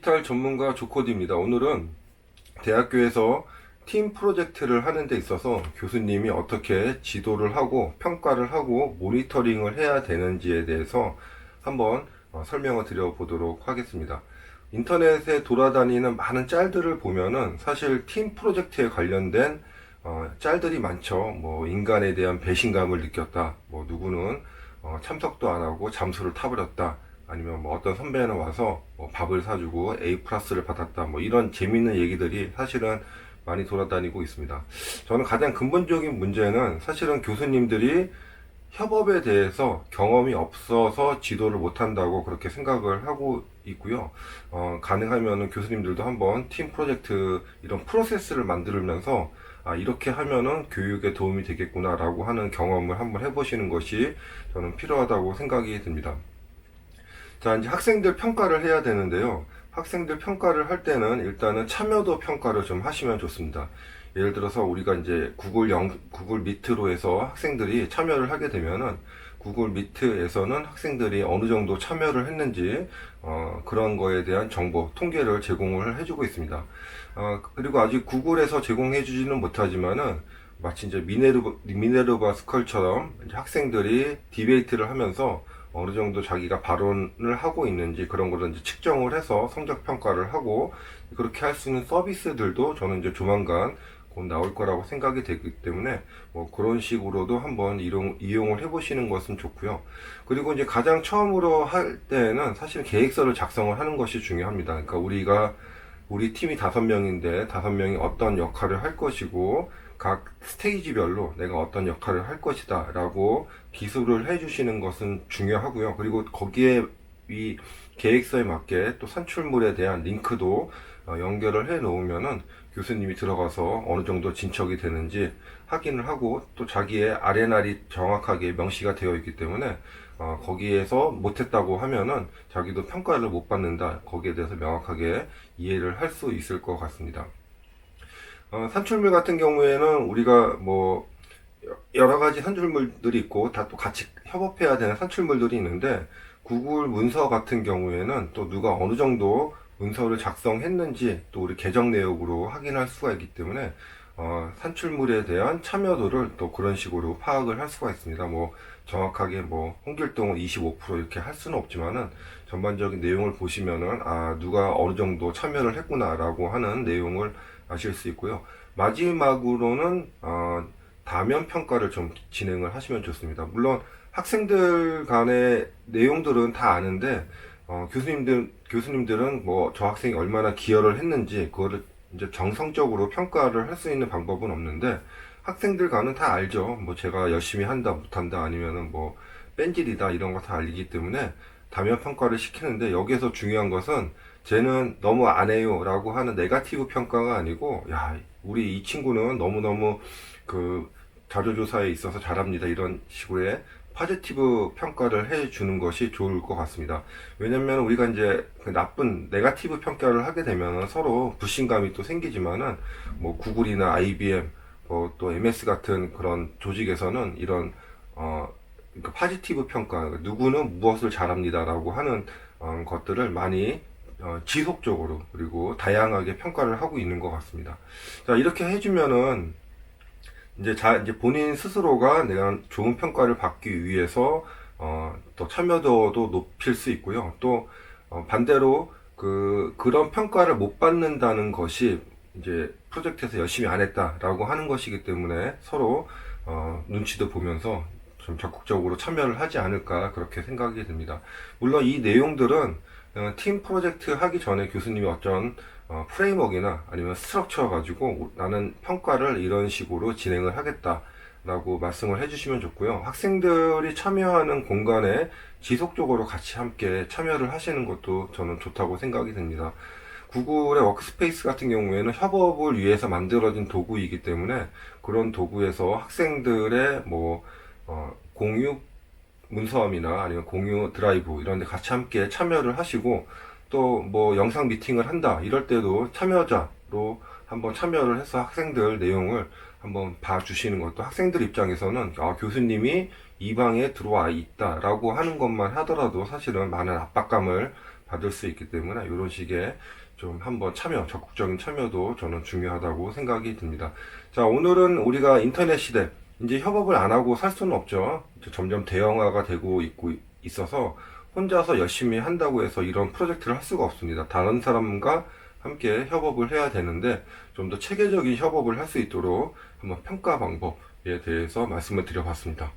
디지털 전문가 조코디입니다. 오늘은 대학교에서 팀 프로젝트를 하는 데 있어서 교수님이 어떻게 지도를 하고 평가를 하고 모니터링을 해야 되는지에 대해서 한번 설명을 드려 보도록 하겠습니다. 인터넷에 돌아다니는 많은 짤들을 보면은 사실 팀 프로젝트에 관련된 짤들이 많죠. 뭐 인간에 대한 배신감을 느꼈다. 뭐 누구는 참석도 안 하고 잠수를 타버렸다. 아니면 뭐 어떤 선배는 와서 뭐 밥을 사주고 A 플러스를 받았다. 뭐 이런 재밌는 얘기들이 사실은 많이 돌아다니고 있습니다. 저는 가장 근본적인 문제는 사실은 교수님들이 협업에 대해서 경험이 없어서 지도를 못한다고 그렇게 생각을 하고 있고요. 가능하면 교수님들도 한번 팀 프로젝트 이런 프로세스를 만들면서 이렇게 하면은 교육에 도움이 되겠구나 라고 하는 경험을 한번 해보시는 것이 저는 필요하다고 생각이 듭니다. 자, 이제 학생들 평가를 해야 되는데요. 학생들 평가를 할 때는 일단은 참여도 평가를 좀 하시면 좋습니다. 예를 들어서 우리가 이제 구글 미트로 해서 학생들이 참여를 하게 되면은 구글 미트에서는 학생들이 어느 정도 참여를 했는지 그런 거에 대한 정보, 통계를 제공을 해주고 있습니다. 그리고 아직 구글에서 제공해 주지는 못하지만은 마치 이제 미네르바 스컬처럼 이제 학생들이 디베이트를 하면서 어느 정도 자기가 발언을 하고 있는지 그런 거를 이제 측정을 해서 성적 평가를 하고 그렇게 할 수 있는 서비스들도 저는 이제 조만간 곧 나올 거라고 생각이 되기 때문에 뭐 그런 식으로도 한번 이용을 해보시는 것은 좋고요. 그리고 이제 가장 처음으로 할 때는 사실 계획서를 작성을 하는 것이 중요합니다. 그러니까 우리 팀이 5명인데 5명이 어떤 역할을 할 것이고 각 스테이지별로 내가 어떤 역할을 할 것이다 라고 기술을 해 주시는 것은 중요하고요. 그리고 거기에 이 계획서에 맞게 또 산출물에 대한 링크도 연결을 해 놓으면은 교수님이 들어가서 어느 정도 진척이 되는지 확인을 하고 또 자기의 아레날이 정확하게 명시가 되어 있기 때문에 거기에서 못했다고 하면은 자기도 평가를 못 받는다. 거기에 대해서 명확하게 이해를 할 수 있을 것 같습니다. 산출물 같은 경우에는 우리가 뭐 여러 가지 산출물들이 있고 다 또 같이 협업해야 되는 산출물들이 있는데 구글 문서 같은 경우에는 또 누가 어느 정도 문서를 작성했는지 또 우리 계정 내역으로 확인할 수가 있기 때문에 산출물에 대한 참여도를 또 그런 식으로 파악을 할 수가 있습니다. 뭐 정확하게 뭐 홍길동은 25% 이렇게 할 수는 없지만은 전반적인 내용을 보시면은 누가 어느 정도 참여를 했구나라고 하는 내용을 아실 수 있고요. 마지막으로는 다면 평가를 좀 진행을 하시면 좋습니다. 물론 학생들 간의 내용들은 다 아는데 교수님들은 뭐 저 학생이 얼마나 기여를 했는지 그거를 이제 정성적으로 평가를 할 수 있는 방법은 없는데 학생들 간은 다 알죠. 뭐 제가 열심히 한다 못한다 아니면은 뭐 뺀질이다 이런 거 다 알리기 때문에 다면 평가를 시키는데 여기에서 중요한 것은 쟤는 너무 안 해요 라고 하는 네거티브 평가가 아니고 야 우리 이 친구는 너무너무 그 자료조사에 있어서 잘합니다 이런 식으로의 포지티브 평가를 해주는 것이 좋을 것 같습니다. 왜냐면 우리가 이제 그 나쁜 네거티브 평가를 하게 되면 서로 불신감이 또 생기지만은 뭐 구글이나 IBM 또 MS 같은 그런 조직에서는 이런 그러니까 포지티브 평가 누구는 무엇을 잘합니다라고 하는 것들을 많이 지속적으로 그리고 다양하게 평가를 하고 있는 것 같습니다. 자 이렇게 해주면은 이제 본인 스스로가 내가 좋은 평가를 받기 위해서 또 참여도도 높일 수 있고요. 또 반대로 그런 평가를 못 받는다는 것이 이제 프로젝트에서 열심히 안 했다라고 하는 것이기 때문에 서로 눈치도 보면서 좀 적극적으로 참여를 하지 않을까 그렇게 생각이 듭니다. 물론 이 내용들은 팀 프로젝트 하기 전에 교수님이 어떤 프레임워크나 아니면 스트럭처 가지고 나는 평가를 이런 식으로 진행을 하겠다 라고 말씀을 해주시면 좋고요. 학생들이 참여하는 공간에 지속적으로 같이 함께 참여를 하시는 것도 저는 좋다고 생각이 듭니다. 구글의 워크스페이스 같은 경우에는 협업을 위해서 만들어진 도구이기 때문에 그런 도구에서 학생들의 뭐 공유 문서함이나 아니면 공유 드라이브 이런 데 같이 함께 참여를 하시고 또 뭐 영상 미팅을 한다 이럴 때도 참여자로 한번 참여를 해서 학생들 내용을 한번 봐주시는 것도 학생들 입장에서는 교수님이 이 방에 들어와 있다 라고 하는 것만 하더라도 사실은 많은 압박감을 받을 수 있기 때문에 이런 식의 좀 한번 적극적인 참여도 저는 중요하다고 생각이 듭니다. 자, 오늘은 우리가 인터넷 시대, 이제 협업을 안 하고 살 수는 없죠. 이제 점점 대형화가 되고 있어서 혼자서 열심히 한다고 해서 이런 프로젝트를 할 수가 없습니다. 다른 사람과 함께 협업을 해야 되는데 좀 더 체계적인 협업을 할 수 있도록 한번 평가 방법에 대해서 말씀을 드려봤습니다.